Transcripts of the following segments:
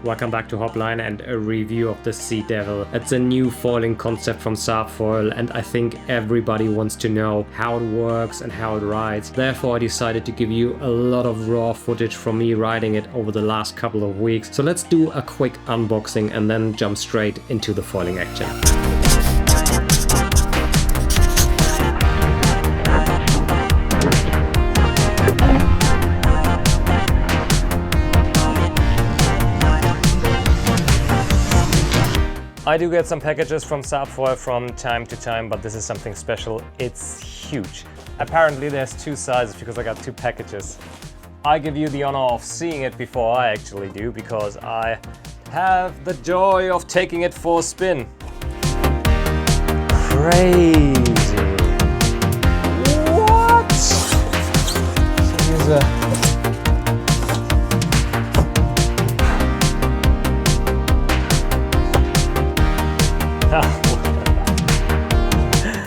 Welcome back to Hopline and a review of the Sea Devil. It's a new foiling concept from SABFOIL and I think everybody wants to know how it works and how it rides. Therefore I decided to give you a lot of raw footage from me riding it over the last couple of weeks. So let's do a quick unboxing and then jump straight into the foiling action. I do get some packages from SABFOIL from time to time, but this is something special. It's huge. Apparently there's two sizes because I got two packages. I give you the honor of seeing it before I actually do because I have the joy of taking it for a spin. Crazy. What? So here's a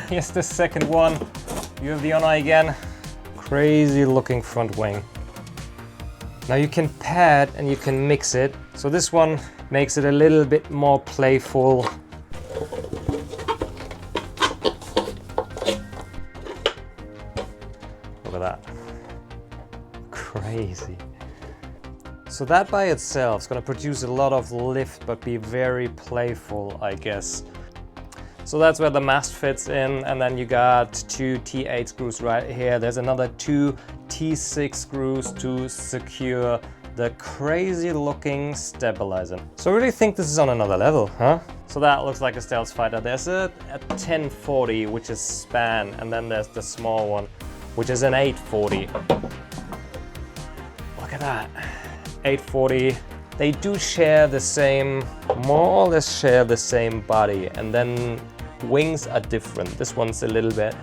here's the second one. You have the honor again. Crazy looking front wing. Now you can pad and you can mix it. So this one makes it a little bit more playful. Look at that. Crazy. So that by itself is going to produce a lot of lift but be very playful, I guess. So that's where the mast fits in, and then you got two T8 screws right here. There's another two T6 screws to secure the crazy looking stabilizer. So I really think this is on another level, huh? So that looks like a stealth fighter. There's a 1040 which is span, and then there's the small one which is an 840. Look at that. 840. They do share the same, more or less share the same body, and then wings are different. This one's a little bit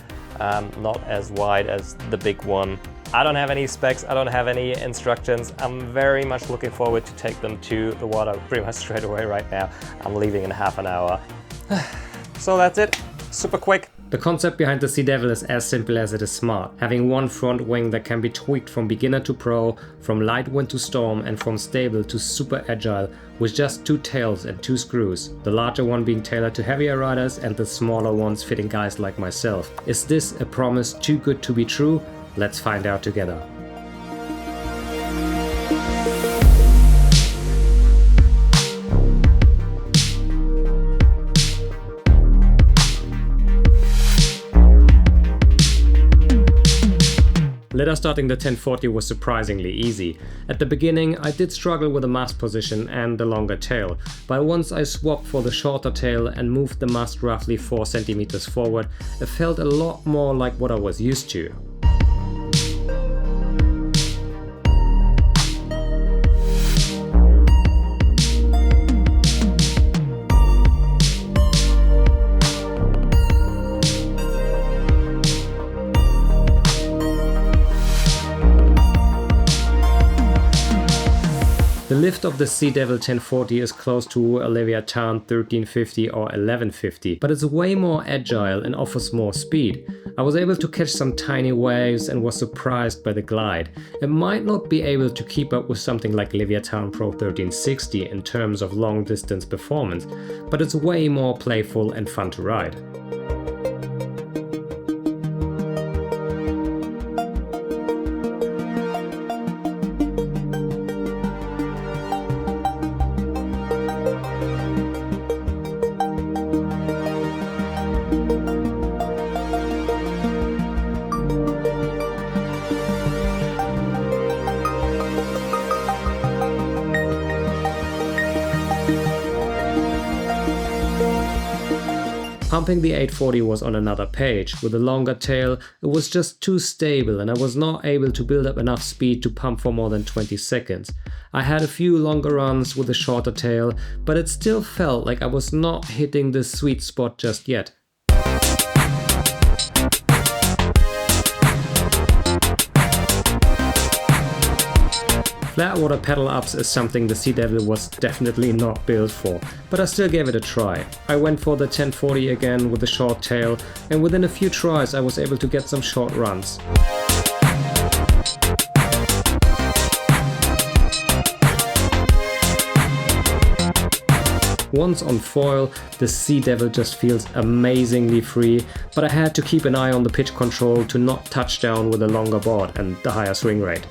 not as wide as the big one. I don't have any specs, I don't have any instructions. I'm very much looking forward to take them to the water pretty much straight away right now. I'm leaving in half an hour. So that's it, super quick. The concept behind the Sea Devil is as simple as it is smart, having one front wing that can be tweaked from beginner to pro, from light wind to storm, and from stable to super agile, with just two tails and two screws, the larger one being tailored to heavier riders and the smaller ones fitting guys like myself. Is this a promise too good to be true? Let's find out together. Letter starting the 1040 was surprisingly easy. At the beginning I did struggle with the mast position and the longer tail, but once I swapped for the shorter tail and moved the mast roughly 4 centimeters forward, it felt a lot more like what I was used to. The lift of the Sea Devil 1040 is close to a Leviathan 1350 or 1150, but it's way more agile and offers more speed. I was able to catch some tiny waves and was surprised by the glide. It might not be able to keep up with something like Leviathan Pro 1360 in terms of long distance performance, but it's way more playful and fun to ride. Pumping the 840 was on another page. With a longer tail, it was just too stable and I was not able to build up enough speed to pump for more than 20 seconds. I had a few longer runs with a shorter tail, but it still felt like I was not hitting the sweet spot just yet. Flatwater pedal ups is something the Sea Devil was definitely not built for, but I still gave it a try. I went for the 1040 again with a short tail, and within a few tries I was able to get some short runs. Once on foil, the Sea Devil just feels amazingly free, but I had to keep an eye on the pitch control to not touch down with a longer board and the higher swing rate.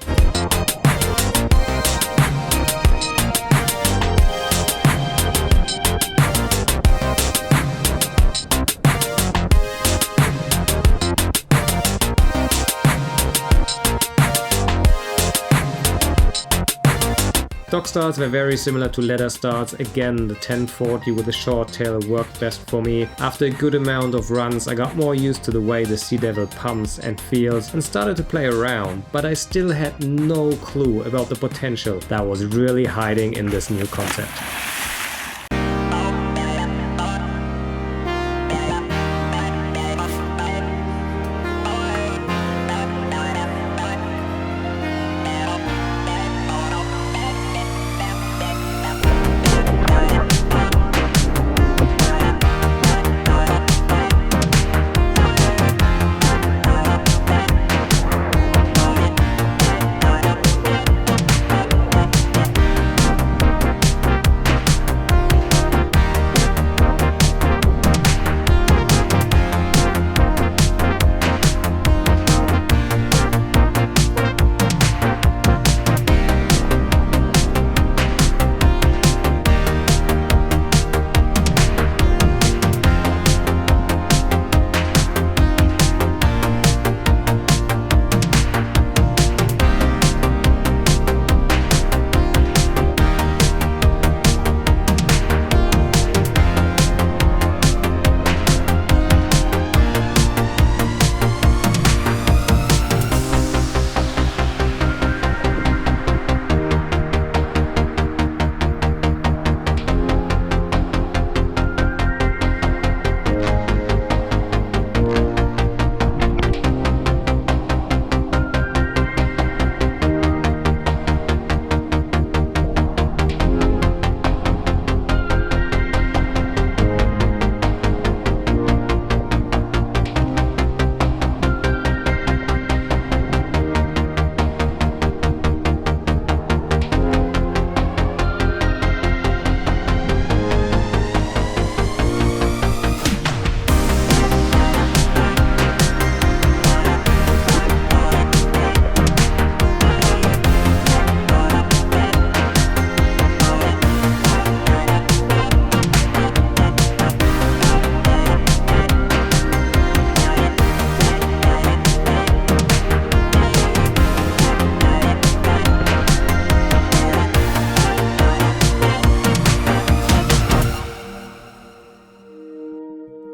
Dock starts were very similar to ladder starts. Again, the 1040 with a short tail worked best for me. After a good amount of runs, I got more used to the way the Sea Devil pumps and feels and started to play around, but I still had no clue about the potential that was really hiding in this new concept.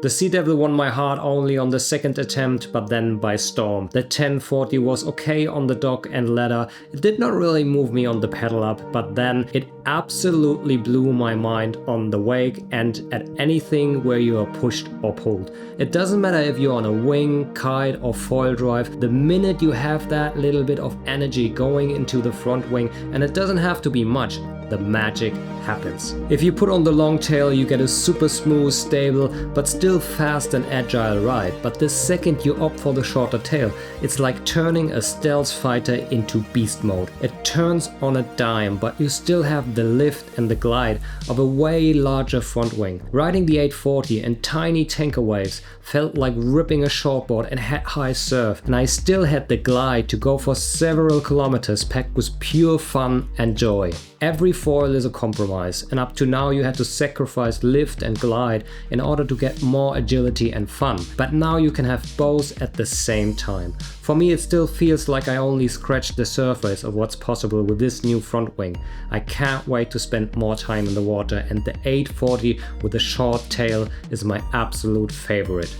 The Sea Devil won my heart only on the second attempt, but then by storm. The 1040 was okay on the dock and ladder. It did not really move me on the pedal up, but then it absolutely blew my mind on the wake and at anything where you are pushed or pulled. It doesn't matter if you're on a wing, kite or foil drive, the minute you have that little bit of energy going into the front wing, and it doesn't have to be much, the magic happens. If you put on the long tail, you get a super smooth, stable, but still fast and agile ride. But the second you opt for the shorter tail, it's like turning a stealth fighter into beast mode. It turns on a dime, but you still have the lift and the glide of a way larger front wing. Riding the 840 and tiny tanker waves felt like ripping a shortboard and had high surf, and I still had the glide to go for several kilometers packed with pure fun and joy. Every foil is a compromise, and up to now you had to sacrifice lift and glide in order to get more agility and fun, but now you can have both at the same time. For me, it still feels like I only scratched the surface of what's possible with this new front wing. I can't wait to spend more time in the water, and the 840 with a short tail is my absolute favorite.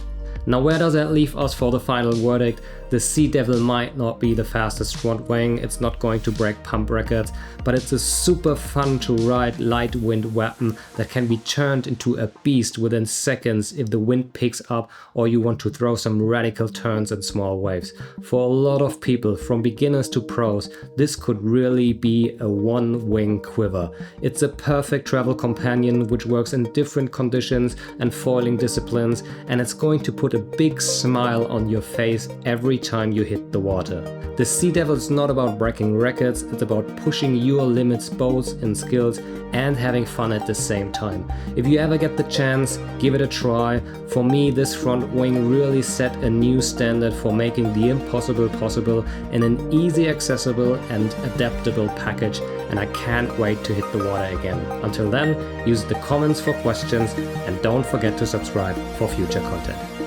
Now, where does that leave us for the final verdict? The Sea Devil might not be the fastest front wing, it's not going to break pump records, but it's a super fun to ride light wind weapon that can be turned into a beast within seconds if the wind picks up or you want to throw some radical turns and small waves. For a lot of people, from beginners to pros, this could really be a one-wing quiver. It's a perfect travel companion which works in different conditions and foiling disciplines, and it's going to put a a big smile on your face every time you hit the water. The Sea Devil is not about breaking records, it's about pushing your limits both in skills and having fun at the same time. If you ever get the chance, give it a try. For me, this front wing really set a new standard for making the impossible possible in an easy, accessible and adaptable package, and I can't wait to hit the water again. Until then, use the comments for questions and don't forget to subscribe for future content.